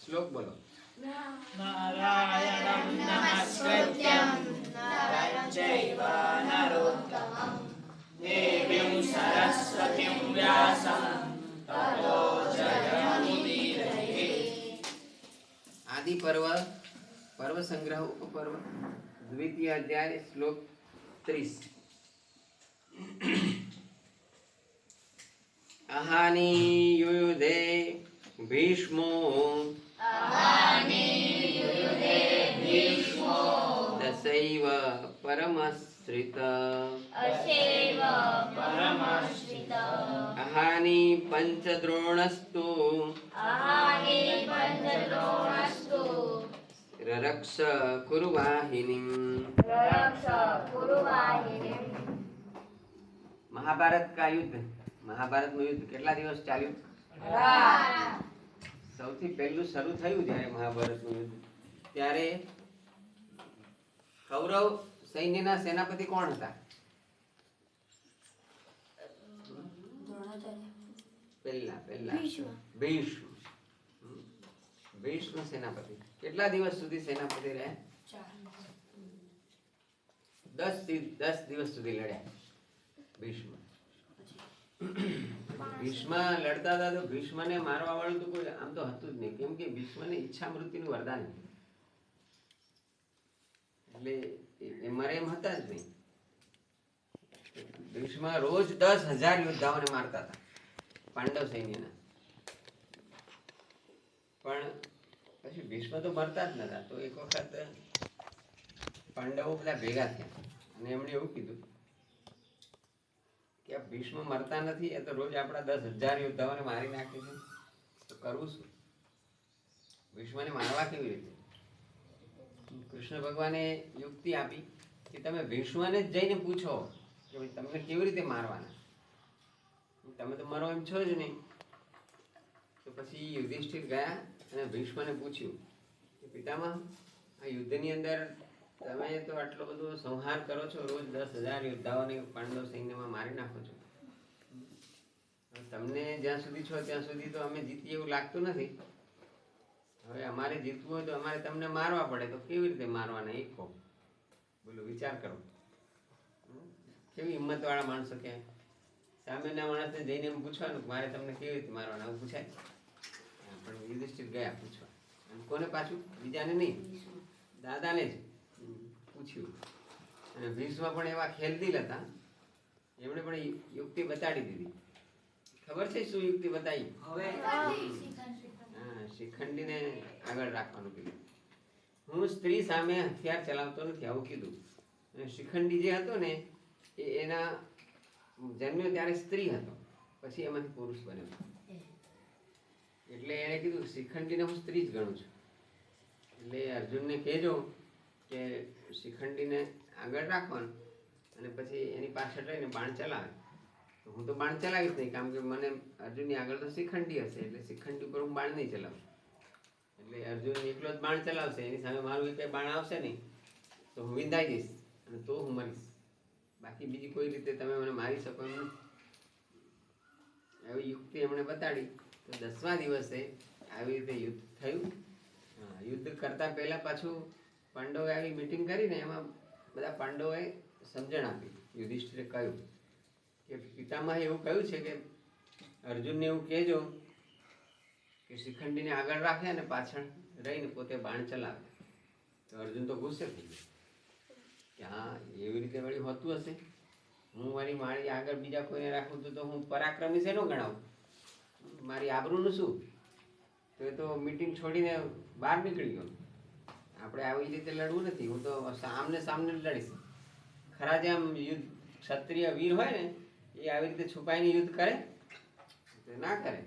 શ્લોક બોલો. નારાયણં નમસ્કૃત્યં નરં ચૈવ નરોત્તમં દેવીં સરસ્વતીં વ્યાસં તતો જયમુદીરયે. આદિ પર્વ પર્વ સંગ્રહ ઉપપર્વ દ્વિતીય અધ્યાય શ્લોક 30. અહાની યુયુધે ભીષ્મો દશૈવ પરમશ્રિત અહાની પંચદ્રોણસ્તુ રરક્ષ કુરુવાહિનીમ. મહાભારત કા યુદ્ધ, મહાભારતનું યુદ્ધ કેટલા દિવસ ચાલ્યું? સૌથી પહેલું શરૂ થયું જ્યારે મહાભારતનું યુદ્ધ, ત્યારે કૌરવ સૈન્યના સેનાપતિ કોણ હતા? ભીષ્મ. ભીષ્મ સેનાપતિ. કેટલા દિવસ સુધી સેનાપતિ રહ્યા? 10 દિવસ સુધી લડ્યા ભીષ્મ. ભીષ્મ લડતા હતા તો ભીષ્મને મારવા વાળું તો કોઈ આમ તો હતું જ નહીં, કેમ કે ભીષ્મને ઈચ્છા મૃત્યુનું વરદાન, એટલે એ મરે એમ હતા જ નહીં. ભીષ્મ રોજ 10,000 યોદ્ધાઓને મારતા હતા પાંડવ સૈન્યના. પણ પછી ભીષ્મ તો મરતા જ નતા, તો એક વખત પાંડવો બધા ભેગા થયા અને એમણે એવું કીધું કે આ ભીષ્મ મરતા નથી, એ તો રોજ આપણા 10,000 યોદ્ધાઓને મારી નાખે છે, તો કરવું શું? ભીષ્મને મારવા કેવી રીતે? કૃષ્ણ ભગવાને યુક્તિ આપી કે તમે ભીષ્મને જ જઈને પૂછો કે ભાઈ તમને કેવી રીતે મારવાના, તમે તો મરો એમ છો જ નહીં. તો પછી યુધિષ્ઠિર ગયા અને ભીષ્મને પૂછ્યું કે પિતામહ, આ યુદ્ધની અંદર તમે તો આટલો બધો સંહાર કરો છો, રોજ 10,000 યોદ્ધાઓને પાંડવ સૈન્યમાં મારી નાખો છો, તમને જ્યાં સુધી છો ત્યાં સુધી તો અમે જીતીએ એવું લાગતું નથી. હવે અમારે જીતવું હોય તો અમારે તમને મારવા પડે, તો કેવી રીતે મારવાના એ કહો, બોલો વિચાર કરો. કેવી હિંમત વાળા માણસો કે સામેના માણસને જઈને એમ પૂછવાનું મારે તમને કેવી રીતે મારવાના, આવું પૂછાય? પણ યુધિષ્ઠિર ગયા પૂછવા. અને કોને પાછું? બીજાને નહીં, દાદાને જ પૂછ્યું. અને ભીષ્મ પણ એવા ખેલદિલ હતા, એમણે પણ યુક્તિ બતાડી દીધી. ખબર છે શું યુક્તિ બતાવી? શિખંડીને આગળ રાખવાનું કીધું. હું સ્ત્રી સામે હથિયાર ચલાવતો નથી, આવું કીધું. અને શિખંડી જે હતો ને એ એના જન્મ્યો ત્યારે સ્ત્રી હતો, પછી એમાંથી પુરુષ બન્યો, એટલે એણે કીધું શિખંડીને હું સ્ત્રી જ ગણું છું. એટલે અર્જુનને કહેજો કે શિખંડીને આગળ રાખવાનું અને પછી એની પાછળ રહીને બાણ ચલાવે. તો હું તો બાણ ચલાવીશ નહીં, કારણ કે મને અર્જુનની આગળ તો શિખંડી હશે, એટલે શિખંડી ઉપર હું બાણ નહીં ચલાવું. એટલે અર્જુન એકલો જ બાણ ચલાવશે, એની સામે મારું એક બાણ આવશે નહીં તો હું વિંધાઈ જઈશ અને તો હું મરીશ. બાકી બીજી કોઈ રીતે તમે મને મારી શકો એમ નથી. આવી યુક્તિ એમણે બતાડી. તો 10મા દિવસે આવી રીતે યુદ્ધ થયું. યુદ્ધ કરતા પહેલા પાછું પાંડવોએ આવી મીટિંગ કરીને એમાં બધા પાંડવોએ સમજણ આપી. યુધિષ્ઠિરે કહ્યું કે પિતામહે એવું કહ્યું છે કે અર્જુનને એવું કહેજો કે શિખંડીને આગળ રાખે અને પાછળ રહીને પોતે બાણ ચલાવે. તો અર્જુન તો ગુસ્સે થઈ ગયો કે હા એવી રીતે વળી હોતું હશે, હું વળી મારી આગળ બીજા કોઈને રાખું તો હું પરાક્રમી શેનો ગણાવું, મારી આબરૂનું શું? તો એ તો મીટિંગ છોડીને બહાર નીકળી ગયો. આપણે આવી રીતે લડવું નથી, હું તો આમને સામને લડીશ. ખરા જેમ યુદ્ધ ક્ષત્રિય વીર હોય ને એ આવી રીતે છુપાઈને યુદ્ધ કરે તો ના કરે.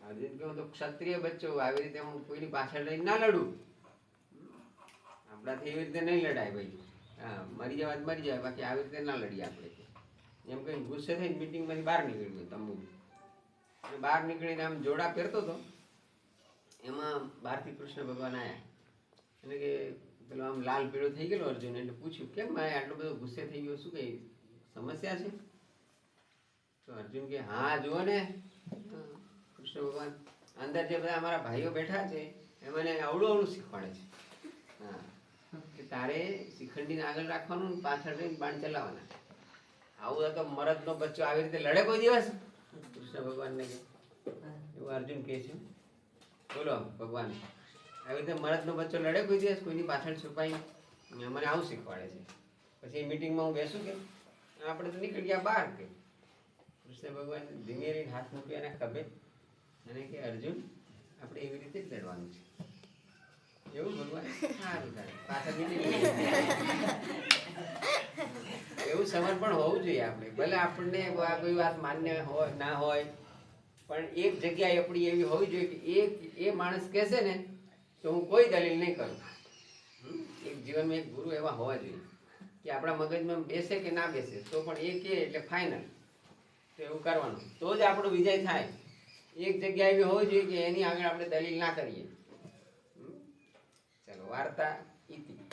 અર્જુન કે હું તો ક્ષત્રિય બચ્ચો, આવી રીતે હું કોઈની પાછળ રહીને ના લડું, આપણાથી એવી રીતે નહીં લડાય ભાઈ. હા, મરી જવા મરી જાય, બાકી આવી રીતે ના લડીએ આપણે એમ કહીને ગુસ્સે થઈને મીટિંગમાંથી બહાર નીકળી ગયો તંબુ. બહાર નીકળીને આમ જોડા પહેરતો હતો, એમાં બહારથી કૃષ્ણ ભગવાન આવ્યા. એટલે કે પેલો આમ લાલ પીળો થઈ ગયેલો અર્જુન, એટલે પૂછ્યું કેમ ભાઈ આટલો બધો ગુસ્સે થઈ ગયો, શું કઈ સમસ્યા છે? તો અર્જુન કે હા જુઓ ને કૃષ્ણ ભગવાન, અંદર જે બધા અમારા ભાઈઓ બેઠા છે એ મને અવળું શીખવાડે છે. હા, કે તારે શિખંડીને આગળ રાખવાનું ને પાછળ રહીને બાણ ચલાવવાના. આવું તો મરદનો બચ્ચો આવી રીતે લડે કોઈ દિવસ? કૃષ્ણ ભગવાનને કે એવું અર્જુન કહે છે. બોલો ભગવાન, આવી રીતે મરદનો બચ્ચો લડે કોઈ દિવસ કોઈની પાછળ છુપાઈ? મને આવું શીખવાડે છે. પછી મીટિંગમાં હું બેસું કે આપણે તો નીકળી ગયા બહાર કે કૃષ્ણ ભગવાન ધીમે રહીને હાથ મૂકી એના ખભે અને કે અર્જુન આપણે એવી રીતે જ લડવાનું છે. એવું ભગવાન સારું થાય પાછા એવું સમર્પણ હોવું જોઈએ આપણે. ભલે આપણને કોઈ વાત માન્ય હોય ના હોય, પણ એક જગ્યાએ આપણી એવી હોવી જોઈએ કે એ માણસ કહેશે ને તો હું કોઈ દલીલ નહીં કરું. એક જીવનમાં એક ગુરુ એવા હોવા જોઈએ કે આપણા મગજમાં બેસે કે ના બેસે તો પણ એ કહે એટલે ફાઇનલ, તો એવું કરવાનું તો જ આપણો વિજય થાય. એક જગ્યા એવી હોવી જોઈએ કે એની આગળ આપણે દલીલ ના કરીએ. ચલો, વાર્તા ઇતિ.